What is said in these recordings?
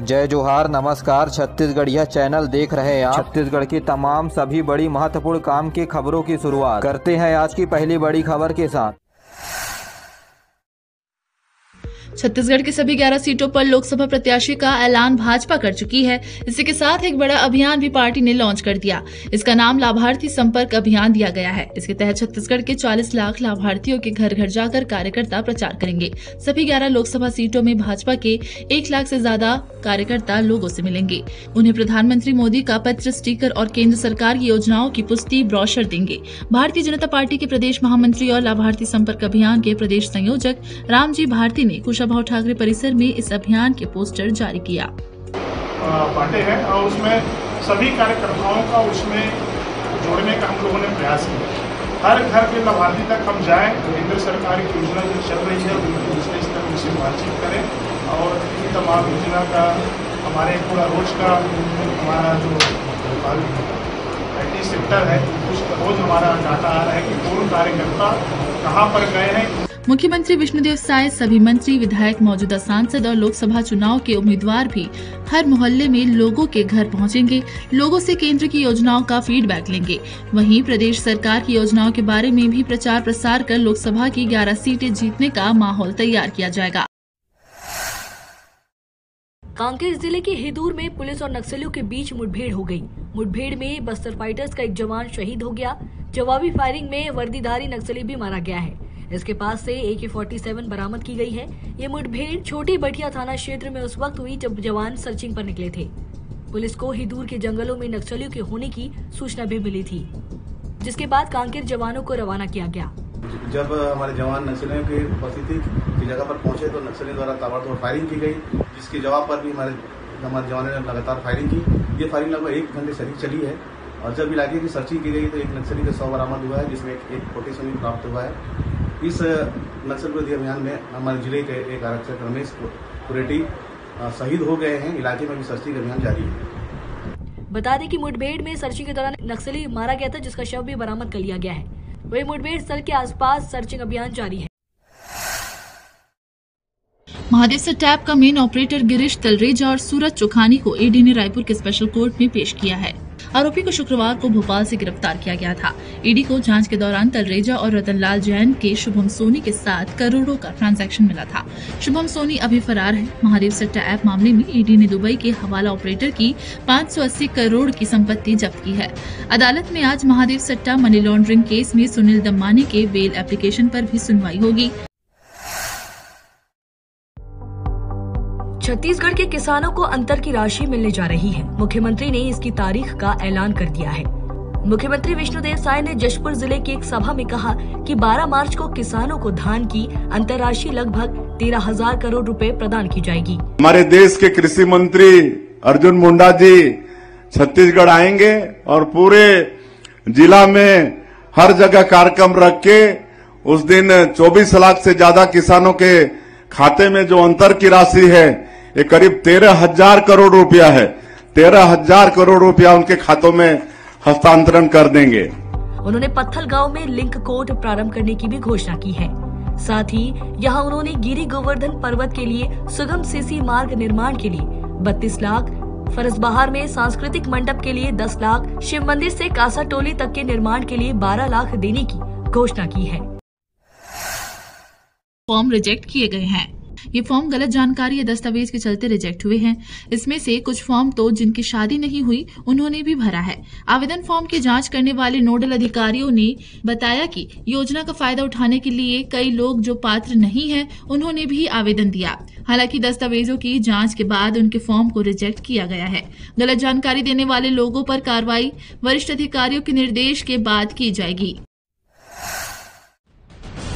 जय जोहार, नमस्कार। छत्तीसगढ़िया चैनल देख रहे हैं आप। छत्तीसगढ़ की तमाम सभी बड़ी महत्वपूर्ण काम की खबरों की शुरुआत करते हैं आज की पहली बड़ी खबर के साथ। छत्तीसगढ़ की सभी 11 सीटों पर लोकसभा प्रत्याशी का ऐलान भाजपा कर चुकी है। इसी के साथ एक बड़ा अभियान भी पार्टी ने लॉन्च कर दिया। इसका नाम लाभार्थी संपर्क अभियान दिया गया है। इसके तहत छत्तीसगढ़ के 40 लाख लाभार्थियों के घर घर जाकर कार्यकर्ता प्रचार करेंगे। सभी 11 लोकसभा सीटों में भाजपा के 1 लाख से ज्यादा कार्यकर्ता लोगों से मिलेंगे। उन्हें प्रधानमंत्री मोदी का पत्र, स्टीकर और केंद्र सरकार की योजनाओं की पुस्तिका ब्रोशर देंगे। भारतीय जनता पार्टी के प्रदेश महामंत्री और लाभार्थी संपर्क अभियान के प्रदेश संयोजक रामजी भारती ने कुशाभाऊ ठाकरे परिसर में इस अभियान के पोस्टर जारी किया। बांटे हैं और उसमें सभी कार्यकर्ताओं का उसमें जोड़ने का हम लोगों ने प्रयास किया। हर घर के लाभार्थी तक हम जाएं, केंद्र सरकार की योजना जो चल रही है उनके विशेष तक उनसे बातचीत करें और इसी तमाम योजना का हमारे पूरा रोज का हमारा जो IT सेक्टर है उस रोज हमारा डाटा आ रहा है कि कौन कार्यकर्ता कहाँ पर गए हैं। मुख्यमंत्री विष्णुदेव साय, सभी मंत्री, विधायक, मौजूदा सांसद और लोकसभा चुनाव के उम्मीदवार भी हर मोहल्ले में लोगों के घर पहुंचेंगे। लोगों से केंद्र की योजनाओं का फीडबैक लेंगे। वहीं प्रदेश सरकार की योजनाओं के बारे में भी प्रचार प्रसार कर लोकसभा की 11 सीटें जीतने का माहौल तैयार किया जाएगा। कांकेर जिले के हिदूर में पुलिस और नक्सलियों के बीच मुठभेड़ हो गई। मुठभेड़ में बस्तर फाइटर्स का एक जवान शहीद हो गया। जवाबी फायरिंग में वर्दीधारी नक्सली भी मारा गया है। इसके पास से AK-47 बरामद की गई है। ये मुठभेड़ छोटी बटिया थाना क्षेत्र में उस वक्त हुई जब जवान सर्चिंग पर निकले थे। पुलिस को हिदूर के जंगलों में नक्सलियों के होने की सूचना भी मिली थी, जिसके बाद कांकेर जवानों को रवाना किया गया। जब हमारे जवान नक्सलियों की उपस्थिति की जगह पर पहुंचे तो नक्सलियों द्वारा ताबड़तोड़ फायरिंग की गई, जिसके जवाब पर भी हमारे जवानों ने लगातार फायरिंग की। ये फायरिंग लगभग 1 घंटे से चली है और जब इलाके की सर्चिंग की गई तो एक नक्सली का 100 बरामद हुआ है, जिसमें एक 47 प्राप्त हुआ है। इस नक्सल विरोधी अभियान में हमारे जिले के एक आरक्षक रमेश कुरेटी शहीद हो गए हैं। इलाके में भी सर्चिंग अभियान जारी है। बता दें कि मुठभेड़ में सर्चिंग के दौरान नक्सली मारा गया था, जिसका शव भी बरामद कर लिया गया है। वही मुठभेड़ स्थल के आसपास सर्चिंग अभियान जारी है। महादेव से टैप का मेन ऑपरेटर गिरीश तलरेजा और सूरज चोखानी को ED ने रायपुर के स्पेशल कोर्ट में पेश किया है। आरोपी को शुक्रवार को भोपाल से गिरफ्तार किया गया था। ED को जांच के दौरान तलरेजा और रतनलाल जैन के शुभम सोनी के साथ करोड़ों का ट्रांजैक्शन मिला था। शुभम सोनी अभी फरार है। महादेव सट्टा ऐप मामले में ED ने दुबई के हवाला ऑपरेटर की 580 करोड़ की संपत्ति जब्त की है। अदालत में आज महादेव सट्टा मनी लॉन्ड्रिंग केस में सुनील दम्मानी के बेल एप्लीकेशन पर भी सुनवाई होगी। छत्तीसगढ़ के किसानों को अंतर की राशि मिलने जा रही है। मुख्यमंत्री ने इसकी तारीख का ऐलान कर दिया है। मुख्यमंत्री विष्णुदेव साय ने जशपुर जिले की एक सभा में कहा कि 12 मार्च को किसानों को धान की अंतर राशि लगभग 13,000 करोड़ रुपए प्रदान की जाएगी। हमारे देश के कृषि मंत्री अर्जुन मुंडा जी छत्तीसगढ़ आएंगे और पूरे जिला में हर जगह कार्यक्रम रख के उस दिन 24 लाख से ज्यादा किसानों के खाते में जो अंतर की राशि है ये करीब 13,000 करोड़ रुपया है। 13,000 करोड़ रुपया उनके खातों में हस्तांतरण कर देंगे। उन्होंने पत्थल गांव में लिंक कोर्ट प्रारंभ करने की भी घोषणा की है। साथ ही यहां उन्होंने गिरी गोवर्धन पर्वत के लिए सुगम सीसी मार्ग निर्माण के लिए 32 लाख, फरसबहार में सांस्कृतिक मंडप के लिए 10 लाख, शिव मंदिर से कासा टोली तक के निर्माण के लिए 12 लाख देने की घोषणा की है। फॉर्म रिजेक्ट किए गए हैं। ये फॉर्म गलत जानकारी या दस्तावेज के चलते रिजेक्ट हुए हैं। इसमें से कुछ फॉर्म तो जिनकी शादी नहीं हुई उन्होंने भी भरा है। आवेदन फॉर्म की जांच करने वाले नोडल अधिकारियों ने बताया कि योजना का फायदा उठाने के लिए कई लोग जो पात्र नहीं हैं उन्होंने भी आवेदन दिया। हालांकि दस्तावेजों की जांच के बाद उनके फॉर्म को रिजेक्ट किया गया है। गलत जानकारी देने वाले लोगों पर कार्रवाई वरिष्ठ अधिकारियों के निर्देश के बाद की जाएगी।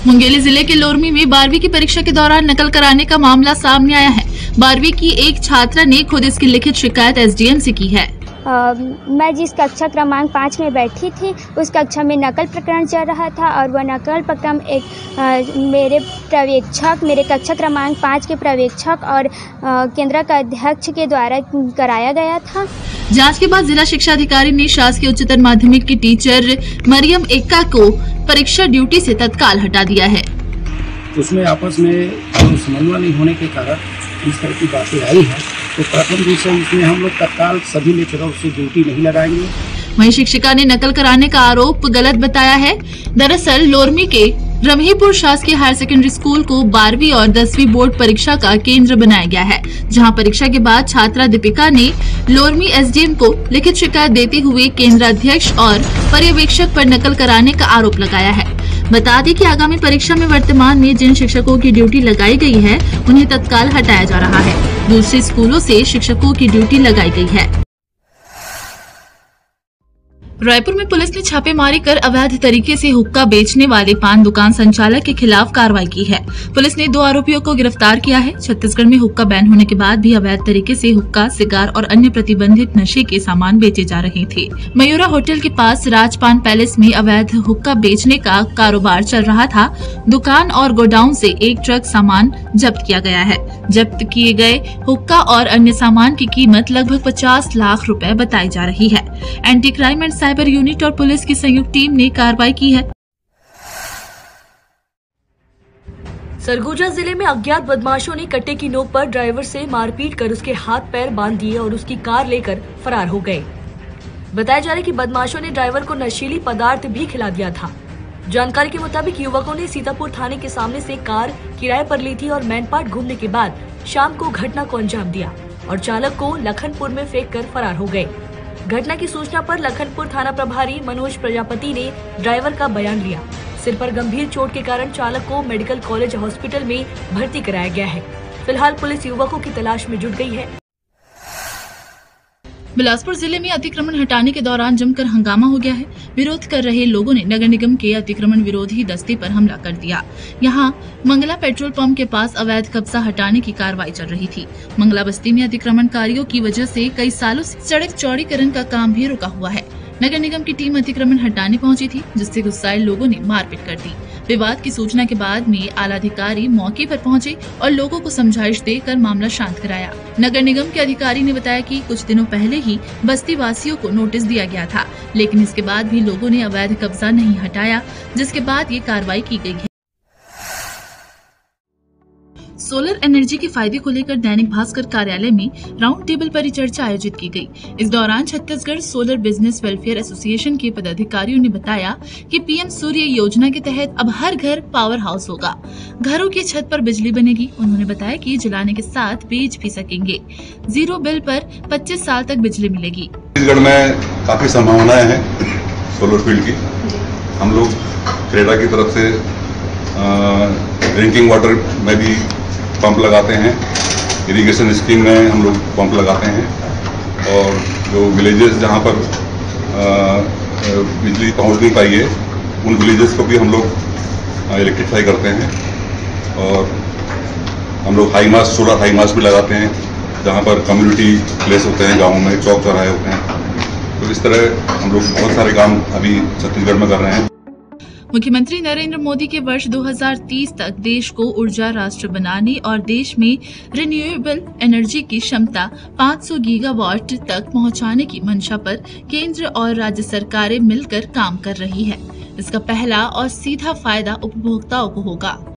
मुंगेली जिले के लोरमी में 12वीं की परीक्षा के दौरान नकल कराने का मामला सामने आया है। 12वीं की एक छात्रा ने खुद इसकी लिखित शिकायत SDM से की है। मैं जिस कक्षा क्रमांक 5 में बैठी थी उस कक्षा में नकल प्रकरण चल रहा था और वह नकल प्रकरण मेरे कक्षा क्रमांक 5 के पर्यवेक्षक और केंद्र का अध्यक्ष के द्वारा कराया गया था। जांच के बाद जिला शिक्षा अधिकारी ने शासकीय उच्चतर माध्यमिक की टीचर मरियम एक्का को परीक्षा ड्यूटी से तत्काल हटा दिया है। उसमें आपस में समन्वय नहीं होने के कारण इस तरह की बातें आई है। तो प्रथम विषय इसमें हम लोग तत्काल सभी लेक्चरर से ड्यूटी नहीं लगाएंगे। वहीं शिक्षिका ने नकल कराने का आरोप गलत बताया है। दरअसल लोरमी के रमहीपुर शासकीय हायर सेकेंडरी स्कूल को 12वीं और 10वीं बोर्ड परीक्षा का केंद्र बनाया गया है, जहां परीक्षा के बाद छात्रा दीपिका ने लोरमी एसडीएम को लिखित शिकायत देते हुए केंद्राध्यक्ष और पर्यवेक्षक पर नकल कराने का आरोप लगाया है। बता दें कि आगामी परीक्षा में वर्तमान में जिन शिक्षकों की ड्यूटी लगाई गई है उन्हें तत्काल हटाया जा रहा है। दूसरे स्कूलों से शिक्षकों की ड्यूटी लगाई गई है। रायपुर में पुलिस ने छापेमारी कर अवैध तरीके से हुक्का बेचने वाले पान दुकान संचालक के खिलाफ कार्रवाई की है। पुलिस ने 2 आरोपियों को गिरफ्तार किया है। छत्तीसगढ़ में हुक्का बैन होने के बाद भी अवैध तरीके से हुक्का, सिगार और अन्य प्रतिबंधित नशे के सामान बेचे जा रहे थे। मयूरा होटल के पास राजपान पैलेस में अवैध हुक्का बेचने का कारोबार चल रहा था। दुकान और गोडाउन से 1 ट्रक सामान जब्त किया गया है। जब्त किए गए हुक्का और अन्य सामान की कीमत लगभग 50 लाख रुपए बताई जा रही है। Anti crime and cyber unit और पुलिस की संयुक्त टीम ने कार्रवाई की है। सरगुजा जिले में अज्ञात बदमाशों ने कट्टे की नोक पर ड्राइवर से मारपीट कर उसके हाथ पैर बांध दिए और उसकी कार लेकर फरार हो गए। बताया जा रहा है कि बदमाशों ने ड्राइवर को नशीली पदार्थ भी खिला दिया था। जानकारी के मुताबिक युवकों ने सीतापुर थाने के सामने से कार किराए पर ली थी और मैनपाट घूमने के बाद शाम को घटना को अंजाम दिया और चालक को लखनपुर में फेंक कर फरार हो गए। घटना की सूचना पर लखनपुर थाना प्रभारी मनोज प्रजापति ने ड्राइवर का बयान लिया। सिर पर गंभीर चोट के कारण चालक को मेडिकल कॉलेज हॉस्पिटल में भर्ती कराया गया है। फिलहाल पुलिस युवकों की तलाश में जुट गई है। बिलासपुर जिले में अतिक्रमण हटाने के दौरान जमकर हंगामा हो गया है। विरोध कर रहे लोगों ने नगर निगम के अतिक्रमण विरोधी दस्ते पर हमला कर दिया। यहां मंगला पेट्रोल पंप के पास अवैध कब्जा हटाने की कार्रवाई चल रही थी। मंगला बस्ती में अतिक्रमणकारियों की वजह से कई सालों से सड़क चौड़ीकरण का काम भी रुका हुआ है। नगर निगम की टीम अतिक्रमण हटाने पहुंची थी, जिससे गुस्साए लोगों ने मारपीट कर दी। विवाद की सूचना के बाद में आलाधिकारी मौके पर पहुंचे और लोगों को समझाइश देकर मामला शांत कराया। नगर निगम के अधिकारी ने बताया कि कुछ दिनों पहले ही बस्ती वासियों को नोटिस दिया गया था, लेकिन इसके बाद भी लोगों ने अवैध कब्जा नहीं हटाया, जिसके बाद ये कार्रवाई की गई है। सोलर एनर्जी के फायदे को लेकर दैनिक भास्कर कार्यालय में राउंड टेबल परिचर्चा आयोजित की गई। इस दौरान Chhattisgarh solar business welfare association के पदाधिकारियों ने बताया कि पीएम सूर्य योजना के तहत अब हर घर पावर हाउस होगा। घरों की छत पर बिजली बनेगी। उन्होंने बताया कि जलाने के साथ बेच भी सकेंगे। 0 बिल पर 25 साल तक बिजली मिलेगी। छत्तीसगढ़ में काफी संभावनाएं हैं सोलर फील्ड की। हम लोग क्रेडा की तरफ से ड्रिंकिंग वाटर में भी पंप लगाते हैं। इरिगेशन स्कीम में हम लोग पंप लगाते हैं और जो विलेजेस जहाँ पर बिजली पहुँच नहीं पाई है उन विलेजेस को भी हम लोग इलेक्ट्रीफाई करते हैं। और हम लोग सोलर हाई मास्ट भी लगाते हैं जहाँ पर कम्युनिटी प्लेस होते हैं, गाँव में चौक चौराहे होते हैं। तो इस तरह हम लोग बहुत सारे काम अभी छत्तीसगढ़ में कर रहे हैं। मुख्यमंत्री नरेंद्र मोदी के वर्ष 2030 तक देश को ऊर्जा राष्ट्र बनाने और देश में रिन्यूएबल एनर्जी की क्षमता 500 गीगावाट तक पहुंचाने की मंशा पर केंद्र और राज्य सरकारें मिलकर काम कर रही है। इसका पहला और सीधा फायदा उपभोक्ताओं को होगा।